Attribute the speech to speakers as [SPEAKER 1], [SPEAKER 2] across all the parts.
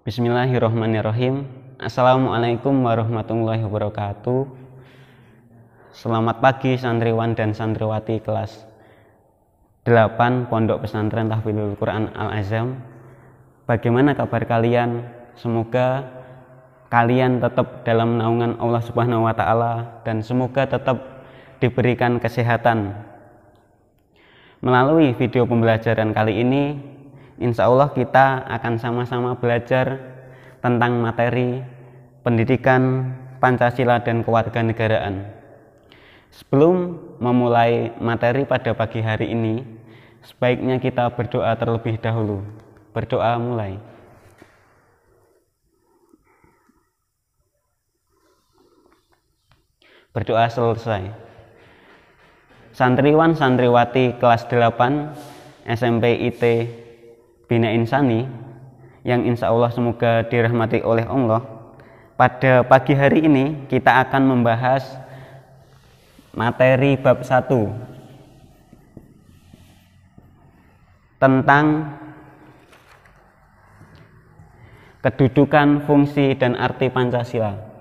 [SPEAKER 1] Bismillahirrahmanirrahim. Assalamualaikum warahmatullahi wabarakatuh. Selamat pagi santriwan dan santriwati kelas 8 Pondok Pesantren Tahfidzul Quran Al-Azam. Bagaimana kabar kalian? Semoga kalian tetap dalam naungan Allah Subhanahu wa taala dan semoga tetap diberikan kesehatan. Melalui video pembelajaran kali ini, insya Allah kita akan sama-sama belajar tentang materi pendidikan Pancasila dan kewarganegaraan. Sebelum memulai materi pada pagi hari ini, sebaiknya kita berdoa terlebih dahulu. Berdoa mulai. Berdoa selesai. Santriwan santriwati kelas 8 SMP IT Bina Insani yang insya Allah semoga dirahmati oleh Allah. Pada pagi hari ini kita akan membahas materi bab 1 tentang kedudukan, fungsi, dan arti Pancasila.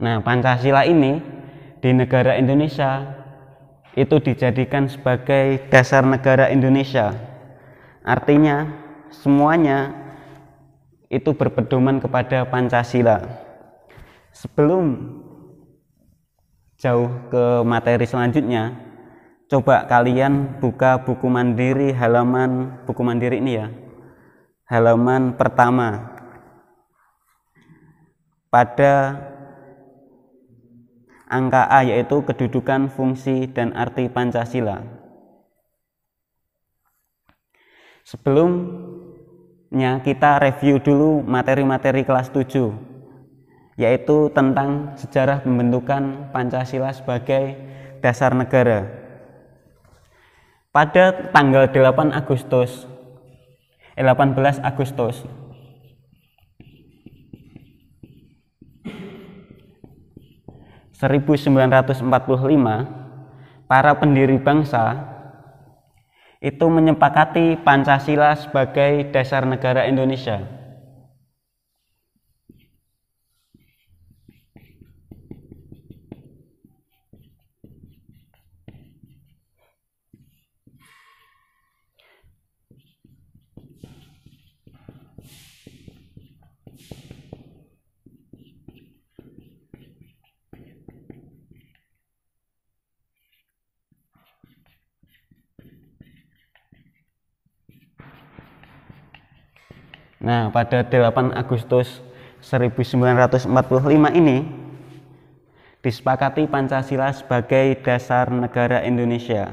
[SPEAKER 1] Nah, Pancasila ini di negara Indonesia itu dijadikan sebagai dasar negara Indonesia. Artinya semuanya itu berpedoman kepada Pancasila. Sebelum jauh ke materi selanjutnya, coba kalian buka buku mandiri buku mandiri ini ya, halaman pertama. Pada angka A, yaitu kedudukan, fungsi, dan arti Pancasila. Sebelumnya kita review dulu materi-materi kelas 7, yaitu tentang sejarah pembentukan Pancasila sebagai dasar negara. Pada tanggal 18 Agustus 1945, para pendiri bangsa itu menyepakati Pancasila sebagai dasar negara Indonesia. Nah, pada 8 Agustus 1945 ini disepakati Pancasila sebagai dasar negara Indonesia.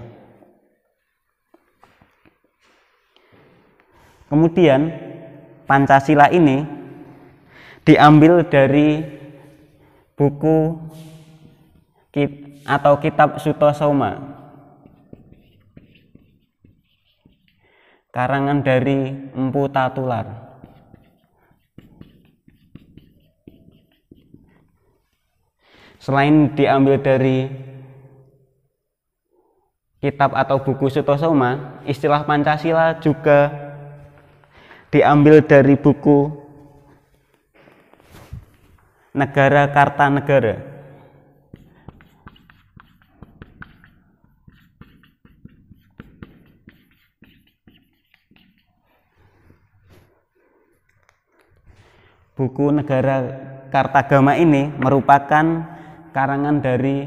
[SPEAKER 1] Kemudian Pancasila ini diambil dari buku atau kitab Sutosoma, karangan dari Empu Tatular. Selain diambil dari kitab atau buku Sutosoma, istilah Pancasila juga diambil dari buku Negara Kartanegara. Buku Negara Kartagama ini merupakan karangan dari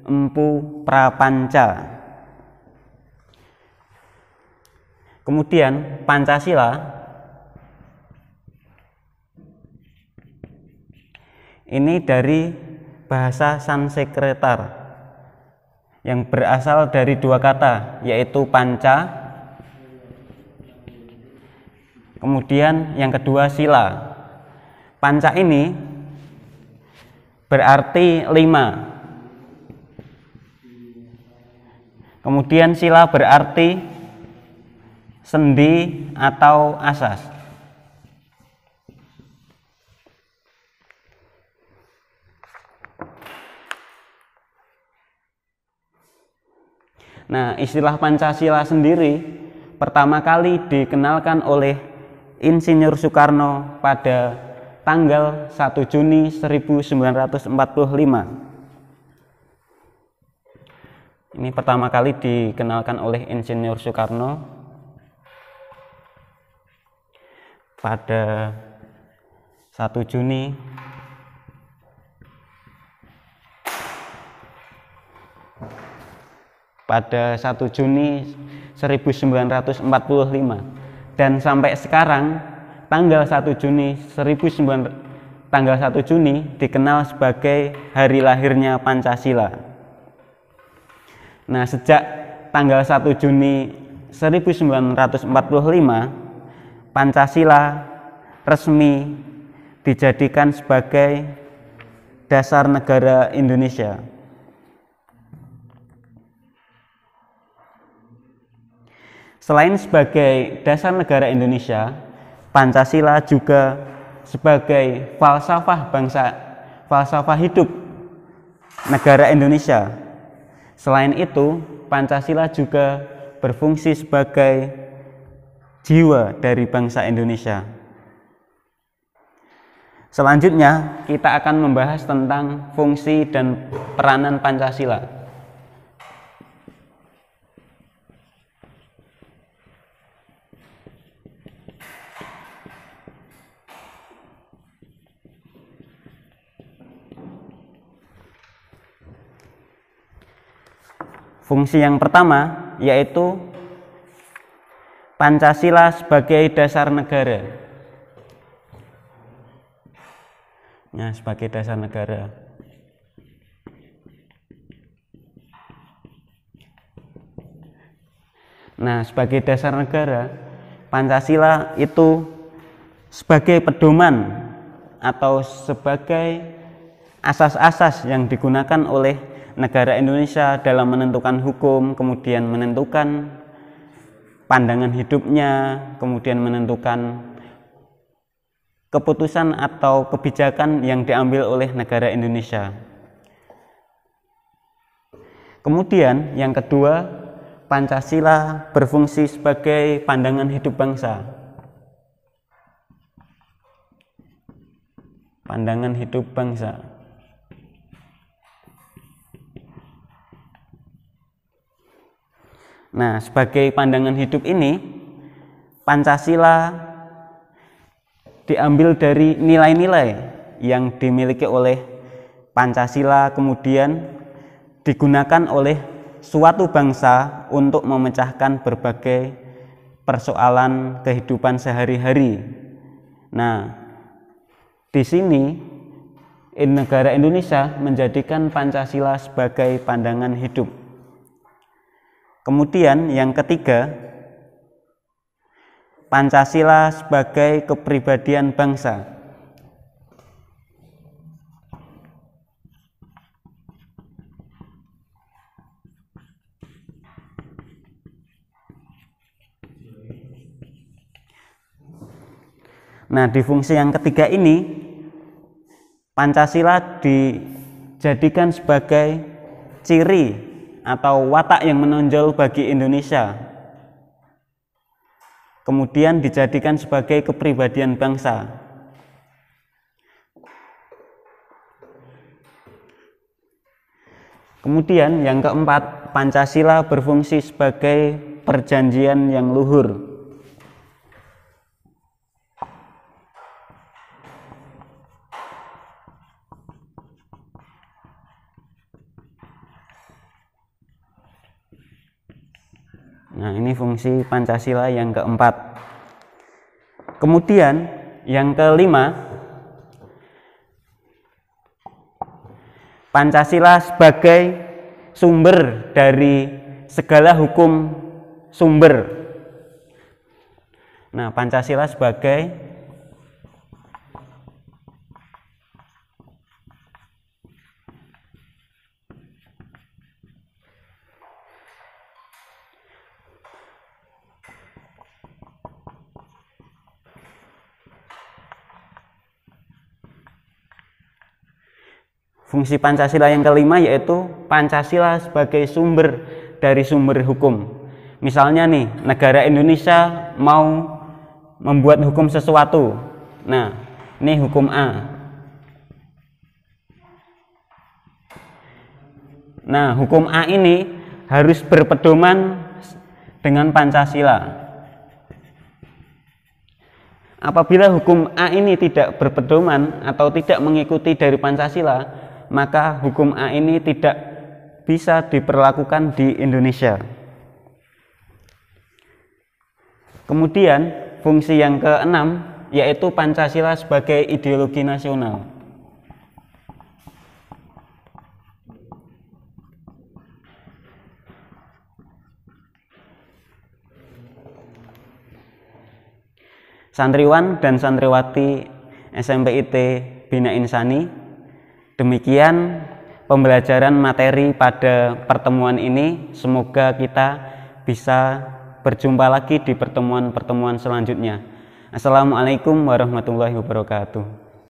[SPEAKER 1] Empu Prapanca. Kemudian Pancasila ini dari bahasa Sanskerta yang berasal dari dua kata, yaitu panca, kemudian yang kedua sila. Panca ini berarti 5. Kemudian sila berarti sendi atau asas. Nah, istilah Pancasila sendiri pertama kali dikenalkan oleh Insinyur Soekarno pada tanggal 1 Juni 1945. Ini pertama kali dikenalkan oleh Insinyur Soekarno pada 1 Juni 1945, dan sampai sekarang tanggal 1 Juni dikenal sebagai hari lahirnya Pancasila. Nah, sejak tanggal 1 Juni 1945 Pancasila resmi dijadikan sebagai dasar negara Indonesia. Selain sebagai dasar negara Indonesia, Pancasila juga sebagai falsafah hidup negara Indonesia. Selain itu, Pancasila juga berfungsi sebagai jiwa dari bangsa Indonesia. Selanjutnya, kita akan membahas tentang fungsi dan peranan Pancasila. Fungsi yang pertama yaitu Pancasila sebagai dasar negara. Nah, sebagai dasar negara. Nah, sebagai dasar negara, Pancasila itu sebagai pedoman atau sebagai asas-asas yang digunakan oleh negara Indonesia dalam menentukan hukum, kemudian menentukan pandangan hidupnya, kemudian menentukan keputusan atau kebijakan yang diambil oleh negara Indonesia. Kemudian yang kedua, Pancasila berfungsi sebagai pandangan hidup bangsa. Pandangan hidup bangsa. Nah, sebagai pandangan hidup ini, Pancasila diambil dari nilai-nilai yang dimiliki oleh Pancasila, kemudian digunakan oleh suatu bangsa untuk memecahkan berbagai persoalan kehidupan sehari-hari. Nah, di sini negara Indonesia menjadikan Pancasila sebagai pandangan hidup. Kemudian yang ketiga, Pancasila sebagai kepribadian bangsa. Nah, di fungsi yang ketiga ini, Pancasila dijadikan sebagai ciri atau watak yang menonjol bagi Indonesia. Kemudian dijadikan sebagai kepribadian bangsa. Kemudian yang keempat, Pancasila berfungsi sebagai perjanjian yang luhur. Nah, ini fungsi Pancasila yang keempat. Kemudian yang kelima, Pancasila sebagai sumber dari segala hukum sumber. Nah, Pancasila sebagai Fungsi Pancasila yang kelima yaitu Pancasila sebagai sumber dari sumber hukum. Misalnya nih, negara Indonesia mau membuat hukum sesuatu. Nah, ini hukum A. Nah, hukum A ini harus berpedoman dengan Pancasila. Apabila hukum A ini tidak berpedoman atau tidak mengikuti dari Pancasila, maka hukum A ini tidak bisa diperlakukan di Indonesia. Kemudian fungsi yang keenam yaitu Pancasila sebagai ideologi nasional. Santriwan dan santriwati SMPIT Bina Insani, demikian pembelajaran materi pada pertemuan ini. Semoga kita bisa berjumpa lagi di pertemuan-pertemuan selanjutnya. Assalamualaikum warahmatullahi wabarakatuh.